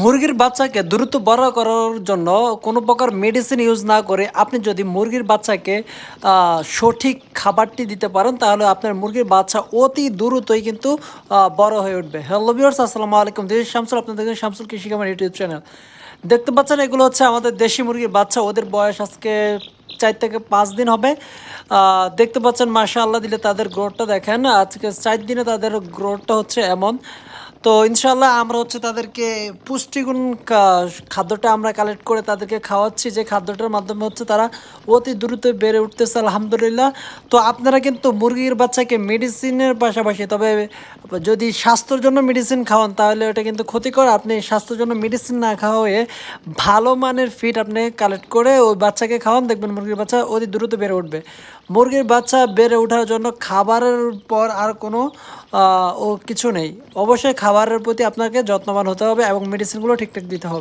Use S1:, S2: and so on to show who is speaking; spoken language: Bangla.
S1: মুরগির বাচ্চাকে দ্রুত বড় করার জন্য কোনো প্রকার মেডিসিন ইউজ না করে আপনি যদি মুরগির বাচ্চাকে সঠিক খাবারটি দিতে পারেন তাহলে আপনার মুরগির বাচ্চা অতি দ্রুতই কিন্তু বড় হয়ে উঠবে। হ্যালো ভিউয়ার্স, আসসালামু আলাইকুম। দিস ইজ শামসুল, আপনাদের দেখছেন শামসুল কৃষি খামার ইউটিউব চ্যানেল। দেখতে পাচ্ছেন এগুলো হচ্ছে আমাদের দেশি মুরগির বাচ্চা। ওদের বয়স আজকে 4 থেকে 5 দিন হবে। দেখতে পাচ্ছেন মাশাআল্লাহ দিলে তাদের গ্রোথটা দেখেন। আজকে 4 দিনে তাদের গ্রোথটা হচ্ছে এমন। তো ইনশাল্লাহ আমরা হচ্ছে তাদেরকে পুষ্টিগুণ খাদ্যটা আমরা কালেক্ট করে তাদেরকে খাওয়াচ্ছি, যে খাদ্যটার মাধ্যমে হচ্ছে তারা অতি দ্রুত বেড়ে উঠতেছে আলহামদুলিল্লাহ। তো আপনারা কিন্তু মুরগির বাচ্চাকে মেডিসিনের পাশাপাশি, তবে যদি স্বাস্থ্যের জন্য মেডিসিন খাওয়ান তাহলে ওটা কিন্তু ক্ষতিকর। আপনি স্বাস্থ্যের জন্য মেডিসিন না খাওয়ায়ে ভালো মানের ফিড আপনি কালেক্ট করে ওই বাচ্চাকে খাওয়ান, দেখবেন মুরগির বাচ্চা অতি দ্রুত বেড়ে উঠবে। মুরগির বাচ্চা বেড়ে ওঠার জন্য খাবারের পর আর কোনো ও কিছু নেই। অবশ্যই খাবারের প্রতি আপনাকে যত্নবান হতে হবে এবং মেডিসিনগুলো ঠিকঠাক দিতে হবে।